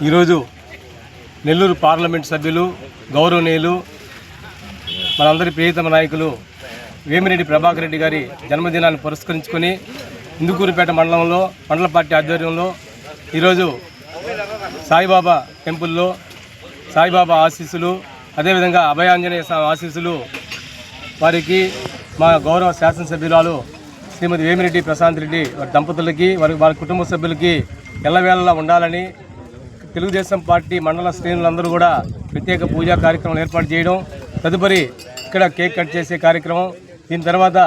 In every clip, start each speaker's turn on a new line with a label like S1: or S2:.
S1: ఈరోజు నెల్లూరు పార్లమెంట్ సభ్యులు గౌరవనీయులు మనందరి ప్రియతమ నాయకులు వేమిరెడ్డి ప్రభాకర్ రెడ్డి గారి జన్మదినాన్ని పురస్కరించుకొని ఇందుకూరుపేట మండలంలో మండల పార్టీ ఆధ్వర్యంలో ఈరోజు సాయిబాబా టెంపుల్లో సాయిబాబా ఆశీస్సులు, అదేవిధంగా అభయాంజనేయ స్వామి ఆశీస్సులు వారికి మా గౌరవ శాసనసభ్యురాలు శ్రీమతి వేమిరెడ్డి ప్రశాంత్ రెడ్డి వారి దంపతులకి వారి కుటుంబ సభ్యులకి ఎల్లవేళలా ఉండాలని తెలుగుదేశం పార్టీ మండల శ్రేణులందరూ కూడా ప్రత్యేక పూజా కార్యక్రమాలు ఏర్పాటు చేయడం, తదుపరి ఇక్కడ కేక్ కట్ చేసే కార్యక్రమం, దీని తర్వాత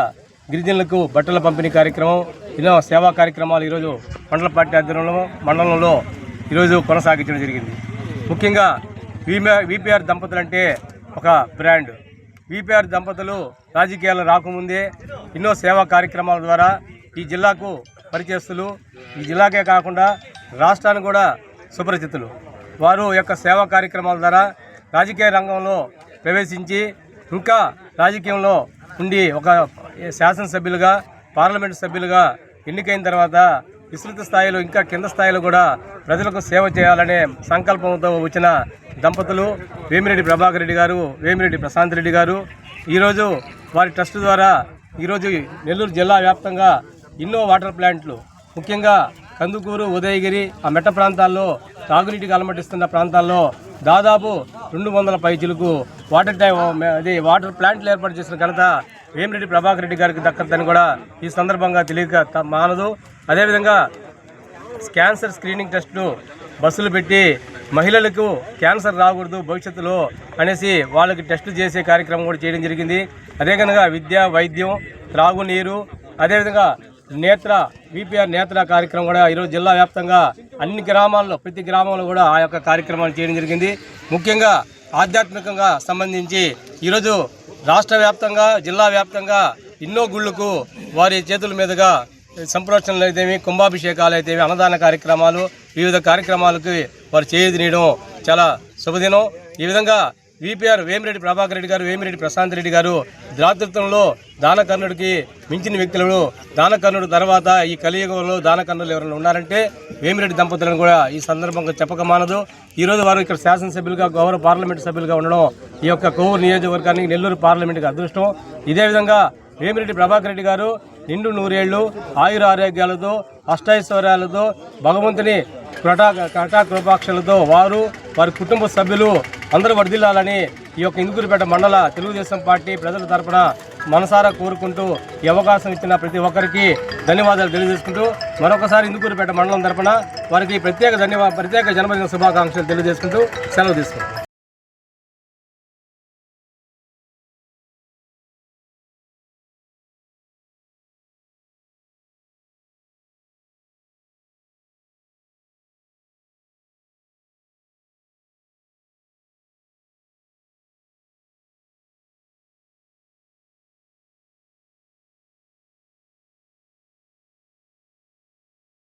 S1: గిరిజనులకు బట్టల పంపిణీ కార్యక్రమం, ఎన్నో సేవా కార్యక్రమాలు ఈరోజు మండల పార్టీ ఆధ్వర్యంలో మండలంలో ఈరోజు కొనసాగించడం జరిగింది. ముఖ్యంగా విపిఆర్ దంపతులు అంటే ఒక బ్రాండ్. విపిఆర్ దంపతులు రాజకీయాలు రాకముందే ఎన్నో సేవా కార్యక్రమాల ద్వారా ఈ జిల్లాకు పరిచయస్తులు, ఈ జిల్లాకే కాకుండా రాష్ట్రానికి కూడా సుపరిచితులు. వారు యొక్క సేవా కార్యక్రమాల ద్వారా రాజకీయ రంగంలో ప్రవేశించి ఇంకా రాజకీయంలో ఉండి ఒక శాసనసభ్యులుగా పార్లమెంటు సభ్యులుగా ఎన్నికైన తర్వాత విస్తృత స్థాయిలో ఇంకా కింద స్థాయిలో కూడా ప్రజలకు సేవ చేయాలనే సంకల్పంతో వచ్చిన దంపతులు వేమిరెడ్డి ప్రభాకర్ రెడ్డి గారు, వేమిరెడ్డి ప్రశాంత్ రెడ్డి గారు. ఈరోజు వారి ట్రస్ట్ ద్వారా ఈరోజు నెల్లూరు జిల్లా వ్యాప్తంగా ఎన్నో వాటర్ ప్లాంట్లు, ముఖ్యంగా కందుకూరు, ఉదయగిరి ఆ మెట్ట ప్రాంతాల్లో తాగునీటికి అలమటిస్తున్న ప్రాంతాల్లో దాదాపు 200 పైచిలకు వాటర్ ప్లాంట్లు ఏర్పాటు చేసిన ఘనత వేమిరెడ్డి ప్రభాకర్ రెడ్డి గారికి దక్కదని కూడా ఈ సందర్భంగా తెలియక మానదు. అదేవిధంగా క్యాన్సర్ స్క్రీనింగ్ టెస్టులు బస్సులు పెట్టి మహిళలకు క్యాన్సర్ రాకూడదు భవిష్యత్తులో అనేసి వాళ్ళకి టెస్టులు చేసే కార్యక్రమం కూడా చేయడం జరిగింది. అదేవిధంగా విద్య, వైద్యం, త్రాగునీరు, అదేవిధంగా విపిఆర్ నేత్ర కార్యక్రమం కూడా ఈరోజు జిల్లా వ్యాప్తంగా అన్ని గ్రామాల్లో ప్రతి గ్రామంలో కూడా ఆ యొక్క కార్యక్రమాలు చేయడం జరిగింది. ముఖ్యంగా ఆధ్యాత్మికంగా సంబంధించి ఈరోజు రాష్ట్ర వ్యాప్తంగా జిల్లా వ్యాప్తంగా ఎన్నో గుళ్ళకు వారి చేతుల మీదుగా సంప్రోక్షణలు అయితేమి, కుంభాభిషేకాలు అయితేమి, అన్నదాన కార్యక్రమాలు, వివిధ కార్యక్రమాలకు వారు చేయడం చాలా శుభదినం. ఈ విధంగా విపిఆర్ వేమిరెడ్డి ప్రభాకర్ రెడ్డి గారు, వేమిరెడ్డి ప్రశాంత్ రెడ్డి గారు దాతృత్వంలో దానకర్ణుడికి మించిన వ్యక్తులను, దానకర్ణుడు తర్వాత ఈ కలియుగంలో దానకర్ణులు ఎవరైనా ఉన్నారంటే వేమిరెడ్డి దంపతులను కూడా ఈ సందర్భంగా చెప్పక మానదు. ఈరోజు వారు ఇక్కడ శాసనసభ్యులుగా, గౌరవ పార్లమెంటు సభ్యులుగా ఉండడం ఈ యొక్క కొవ్వూరు నియోజకవర్గానికి, నెల్లూరు పార్లమెంటుకి అదృష్టం. ఇదే విధంగా వేమిరెడ్డి ప్రభాకర్ రెడ్డి గారు నిండు 100 ఏళ్ళు ఆయుర ఆరోగ్యాలతో, అష్టైశ్వర్యాలతో, భగవంతుని కృపాక్షలతో వారి కుటుంబ సభ్యులు అందరూ వర్ధిల్లాలని ఈ యొక్క ఇందుకూరుపేట మండల తెలుగుదేశం పార్టీ ప్రజల తరపున మనసారా కోరుకుంటూ ఈ అవకాశం ఇచ్చిన ప్రతి ఒక్కరికి ధన్యవాదాలు తెలియజేసుకుంటూ మరొకసారి ఇందుకూరుపేట మండలం తరపున వారికి ప్రత్యేక జన్మదిన శుభాకాంక్షలు తెలియజేసుకుంటూ సెలవు తీసుకుంటాం.